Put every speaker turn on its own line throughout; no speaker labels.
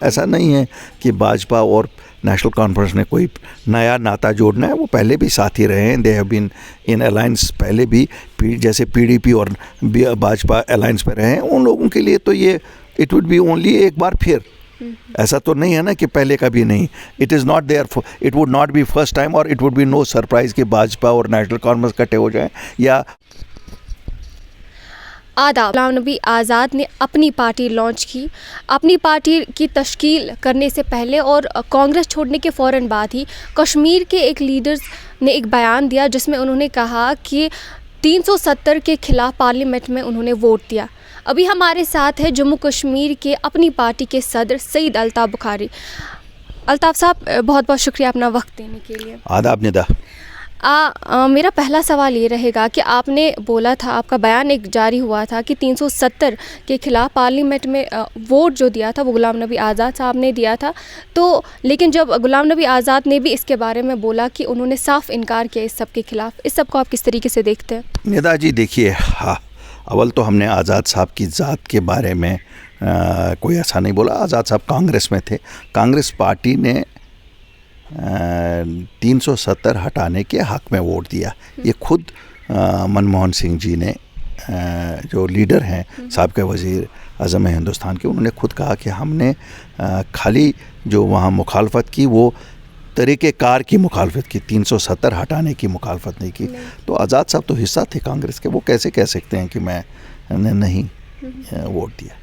ऐसा नहीं है कि भाजपा और नेशनल कॉन्फ्रेंस ने कोई नया नाता जोड़ना है, वो पहले भी साथी रहे हैं। They have been in alliance पहले भी, जैसे पीडीपी और भाजपा अलायंस में रहे हैं। उन लोगों के लिए तो ये इट वुड बी ओनली एक बार फिर, ऐसा तो नहीं है ना कि पहले का भी नहीं। It is not there, it would not be first time और it would be no surprise कि भाजपा और नेशनल कॉन्फ्रेंस इकट्ठे हो जाएं। या
आदाब, गुलाम नबी आज़ाद ने अपनी पार्टी लॉन्च की। अपनी पार्टी की तश्कील करने से पहले और कांग्रेस छोड़ने के फ़ौरन बाद ही कश्मीर के एक लीडर्स ने एक बयान दिया जिसमें उन्होंने कहा कि 370 के ख़िलाफ़ पार्लियामेंट में उन्होंने वोट दिया। अभी हमारे साथ है जम्मू कश्मीर के अपनी पार्टी के सदर सईद अल्ताफ़ बुखारी। अल्ताफ़ साहब, बहुत बहुत शुक्रिया अपना वक्त देने के लिए।
आदाब निदा।
मेरा पहला सवाल ये रहेगा कि आपने बोला था, आपका बयान एक जारी हुआ था कि 370 के ख़िलाफ़ पार्लियामेंट में वोट जो दिया था वो गुलाम नबी आज़ाद साहब ने दिया था। तो लेकिन जब गुलाम नबी आज़ाद ने भी इसके बारे में बोला कि उन्होंने साफ इनकार किया इस सब के ख़िलाफ़, इस सब को आप किस तरीके से देखते हैं?
निदा जी देखिए, हाँ, अव्वल तो हमने आज़ाद साहब की ज़ात के बारे में कोई ऐसा नहीं बोला। आज़ाद साहब कांग्रेस में थे, कांग्रेस पार्टी ने 370 हटाने के हक़ में वोट दिया। ये खुद मनमोहन सिंह जी ने, जो लीडर हैं साबिक़ वज़ीर आज़म हिंदुस्तान के, उन्होंने खुद कहा कि हमने खाली जो वहाँ मुखालफत की वो तरीक़ेकार की मुखालफत की, 370 हटाने की मुखालफत नहीं की। तो आज़ाद साहब तो हिस्सा थे कांग्रेस के, वो कैसे कह सकते हैं कि मैंने नहीं वोट दिया।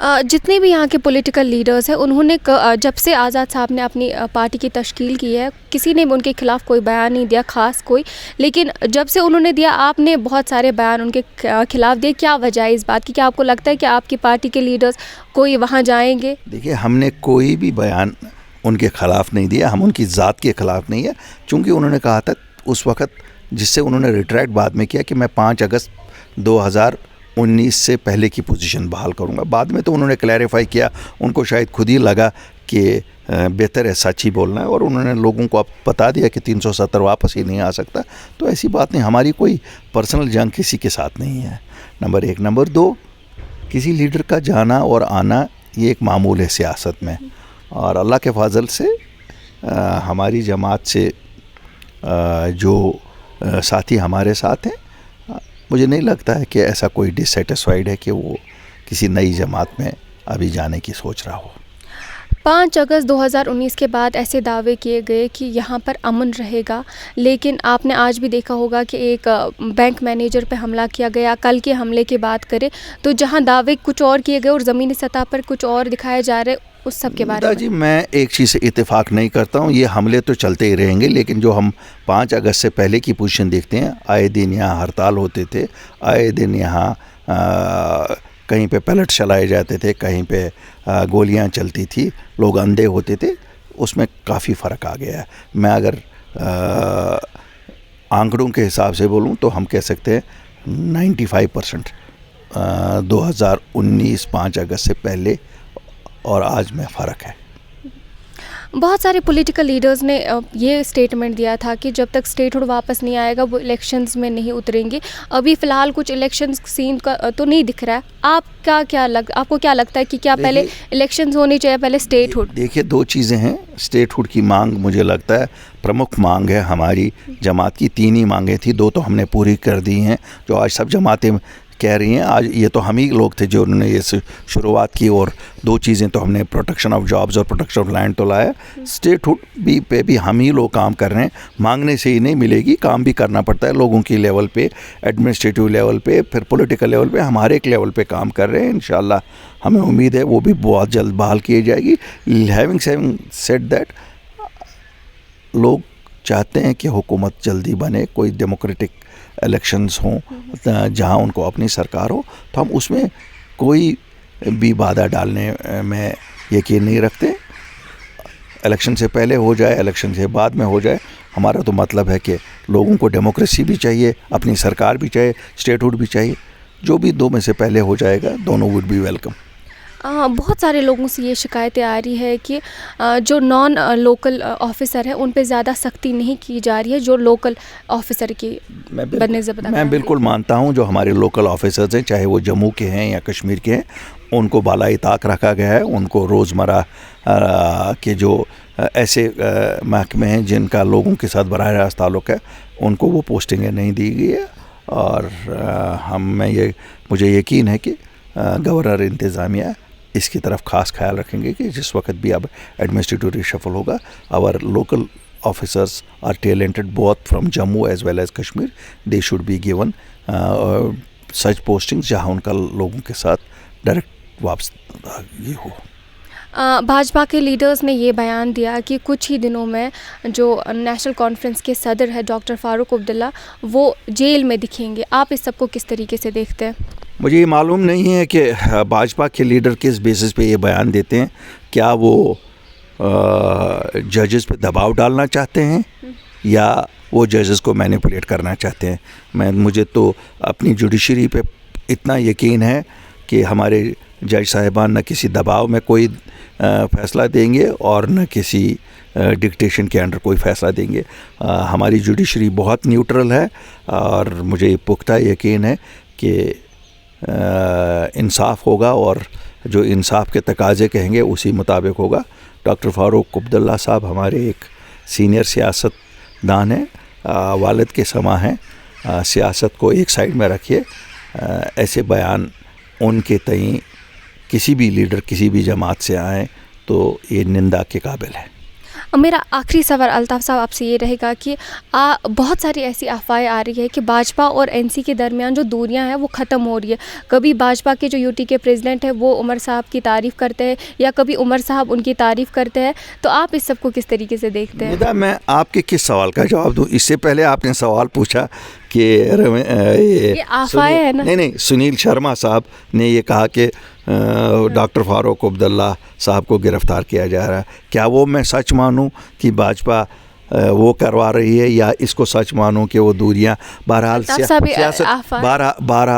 जितने भी यहाँ के पॉलिटिकल लीडर्स हैं उन्होंने जब से आज़ाद साहब ने अपनी पार्टी की तश्कील की है, किसी ने भी उनके ख़िलाफ़ कोई बयान नहीं दिया ख़ास कोई, लेकिन जब से उन्होंने दिया आपने बहुत सारे बयान उनके ख़िलाफ़ दिए। क्या वजह है इस बात की? क्या आपको लगता है कि आपकी पार्टी के लीडर्स कोई वहाँ जाएंगे?
देखिए, हमने कोई भी बयान उनके ख़िलाफ़ नहीं दिया, हम उनकी ज़ात के ख़िलाफ़ नहीं है। चूँकि उन्होंने कहा था उस वक़्त, जिससे उन्होंने रिट्रैक्ट बाद में किया कि मैं 5 अगस्त 2019 से पहले की पोजीशन बहाल करूंगा। बाद में तो उन्होंने क्लैरिफाई किया, उनको शायद खुद ही लगा कि बेहतर है सच ही बोलना है, और उन्होंने लोगों को अब बता दिया कि 370 वापस ही नहीं आ सकता। तो ऐसी बात नहीं, हमारी कोई पर्सनल जंग किसी के साथ नहीं है, नंबर 1। नंबर 2, किसी लीडर का जाना और आना ये एक मामूल है सियासत में, और अल्लाह के फजल से हमारी जमात से जो साथी हमारे साथ हैं, मुझे नहीं लगता है कि ऐसा कोई डिससेटिस्फाइड है कि वो किसी नई जमात में अभी जाने की सोच रहा हो।
5 अगस्त 2019 के बाद ऐसे दावे किए गए कि यहाँ पर अमन रहेगा, लेकिन आपने आज भी देखा होगा कि एक बैंक मैनेजर पे हमला किया गया। कल के हमले की बात करें तो जहाँ दावे कुछ और किए गए और ज़मीनी सतह पर कुछ और दिखाए जा रहे, उस सब के बारे में।
जी, मैं एक चीज़ से इत्तेफाक नहीं करता हूँ, ये हमले तो चलते ही रहेंगे, लेकिन जो हम 5 अगस्त से पहले की पोजीशन देखते हैं, आए दिन यहाँ हड़ताल होते थे, आए दिन यहाँ कहीं पे पैलेट चलाए जाते थे, कहीं पे गोलियां चलती थी, लोग अंधे होते थे, उसमें काफ़ी फ़र्क आ गया है। मैं अगर आंकड़ों के हिसाब से बोलूं तो हम कह सकते हैं 95% 2019 5 अगस्त से पहले और आज में फ़र्क है।
बहुत सारे पॉलिटिकल लीडर्स ने ये स्टेटमेंट दिया था कि जब तक स्टेटहुड वापस नहीं आएगा वो इलेक्शंस में नहीं उतरेंगे। अभी फ़िलहाल कुछ इलेक्शन सीन का तो नहीं दिख रहा है। आपको क्या लगता है कि क्या पहले इलेक्शंस होने चाहिए, पहले स्टेटहुड?
देखिए, 2 चीज़ें हैं। स्टेटहुड की मांग मुझे लगता है प्रमुख मांग है हमारी जमात की। 3 ही मांगें थी, 2 तो हमने पूरी कर दी हैं, जो आज सब जमातें कह रही हैं। आज ये तो हम ही लोग थे जो उन्होंने ये शुरुआत की, और 2 चीज़ें तो हमने प्रोटेक्शन ऑफ जॉब्स और प्रोटेक्शन ऑफ लैंड तो लाया। स्टेटहुड पे भी हम ही लोग काम कर रहे हैं। मांगने से ही नहीं मिलेगी, काम भी करना पड़ता है लोगों की लेवल पे, एडमिनिस्ट्रेटिव लेवल पे, फिर पॉलिटिकल लेवल पे, हम हर एक लेवल पे काम कर रहे हैं। इंशाल्लाह हमें उम्मीद है वो भी बहुत जल्द बहाल की जाएगी। हैविंग सेड दैट, लोग चाहते हैं कि हुकूमत जल्दी बने, कोई डेमोक्रेटिक इलेक्शंस हों जहां उनको अपनी सरकार हो, तो हम उसमें कोई भी बाधा डालने में यकीन नहीं रखते। इलेक्शन से पहले हो जाए, इलेक्शन से बाद में हो जाए, हमारा तो मतलब है कि लोगों को डेमोक्रेसी भी चाहिए, अपनी सरकार भी चाहिए, स्टेटहुड भी चाहिए। जो भी 2 में से पहले हो जाएगा, दोनों वुड बी वेलकम।
बहुत सारे लोगों से ये शिकायतें आ रही है कि जो नॉन लोकल ऑफिसर है उन पे ज़्यादा सख्ती नहीं की जा रही है, जो लोकल ऑफिसर की बनने से।
मैं बिल्कुल मानता हूँ, जो हमारे लोकल ऑफिसर्स हैं, चाहे वो जम्मू के हैं या कश्मीर के हैं, उनको बालाई ताक रखा गया है। उनको रोज़मर्रा के जो ऐसे महकमे हैं जिनका लोगों के साथ बराह रास्त ताल्लुक़ है, उनको वो पोस्टिंगें नहीं दी गई है। और मुझे यकीन है कि गवर्नर इंतज़ामिया इसकी तरफ ख़ास ख्याल रखेंगे कि जिस वक्त भी अब एडमिनिस्ट्रेटिव रिशफल होगा, our local officers are talented both from Jammu as well as Kashmir. They should be given such postings जहाँ उनका लोगों के साथ डायरेक्ट वापस ये हो।
भाजपा के लीडर्स ने ये बयान दिया कि कुछ ही दिनों में जो नेशनल कॉन्फ्रेंस के सदर है डॉक्टर फारूक अब्दुल्ला, वो जेल में दिखेंगे। आप इस सबको किस तरीके से देखते हैं?
मुझे ये मालूम नहीं है कि भाजपा के लीडर किस बेसिस पे ये बयान देते हैं। क्या वो जजेस पे दबाव डालना चाहते हैं या वो जजेस को मैनिपुलेट करना चाहते हैं? मुझे तो अपनी जुडिशरी पे इतना यकीन है कि हमारे जज साहिबान न किसी दबाव में कोई फ़ैसला देंगे और न किसी डिक्टेशन के अंडर कोई फ़ैसला देंगे। हमारी जुडिशरी बहुत न्यूट्रल है और मुझे पुख्ता यकीन है कि इंसाफ होगा और जो इंसाफ के तकाज़े कहेंगे उसी मुताबिक होगा। डॉक्टर फारूक अब्दुल्ला साहब हमारे एक सीनियर सियासतदान हैं, वालिद के समा हैं। सियासत को एक साइड में रखिए। ऐसे बयान उनके तई किसी भी लीडर किसी भी जमात से आए तो ये निंदा के काबिल है।
मेरा आखिरी सवाल अल्ताफ़ साहब आपसे ये रहेगा कि बहुत सारी ऐसी अफवाहें आ रही है कि भाजपा और एनसी के दरमियान जो दूरियां हैं वो ख़त्म हो रही है। कभी भाजपा के जो यूटी के प्रेसिडेंट हैं वो उमर साहब की तारीफ़ करते हैं या कभी उमर साहब उनकी तारीफ़ करते हैं, तो आप इस सब को किस तरीके से देखते हैं?
निदा, मैं आपके किस सवाल का जवाब दूँ? इससे पहले आपने सवाल पूछा कि ये
अफवाहें है ना।
नहीं, सुनील शर्मा साहब ने ये कहा कि डॉक्टर फारूक अब्दुल्ला साहब को गिरफ़्तार किया जा रहा है। क्या वो मैं सच मानूं कि भाजपा वो करवा रही है या इसको सच मानूं कि वो दूरियां? बहरहाल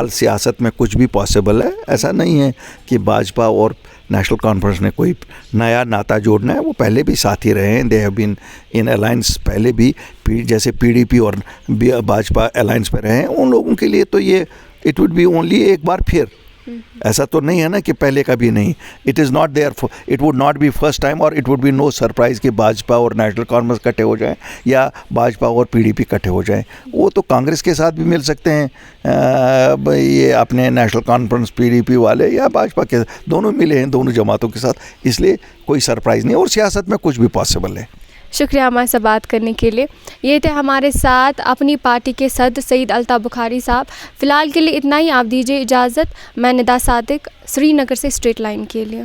सियासत में कुछ भी पॉसिबल है। ऐसा नहीं है कि भाजपा और नेशनल कॉन्फ्रेंस ने कोई नया नाता जोड़ना है। वो पहले भी साथी रहे हैं। They have been in alliance पहले भी, जैसे पीडीपी और भाजपा अलायंस पे रहे हैं। उन लोगों के लिए तो ये इट वुड बी ओनली एक बार फिर। ऐसा तो नहीं है ना कि पहले कभी नहीं। It is not there, it would not be first time और it would be no surprise कि भाजपा और नेशनल कॉन्फ्रेंस इकट्ठे हो जाएं या भाजपा और पीडीपी इकट्ठे हो जाएं। वो तो कांग्रेस के साथ भी मिल सकते हैं, ये अपने नेशनल कॉन्फ्रेंस पीडीपी वाले या भाजपा के, दोनों मिले हैं दोनों जमातों के साथ। इसलिए कोई सरप्राइज़ नहीं और सियासत में कुछ भी पॉसिबल है।
शुक्रिया हमारे से बात करने के लिए। ये थे हमारे साथ अपनी पार्टी के सदर सईद अल्ताफ़ बुखारी साहब। फ़िलहाल के लिए इतना ही, आप दीजिए इजाज़त। मैं निदा सादिक, श्रीनगर से स्ट्रेट लाइन के लिए।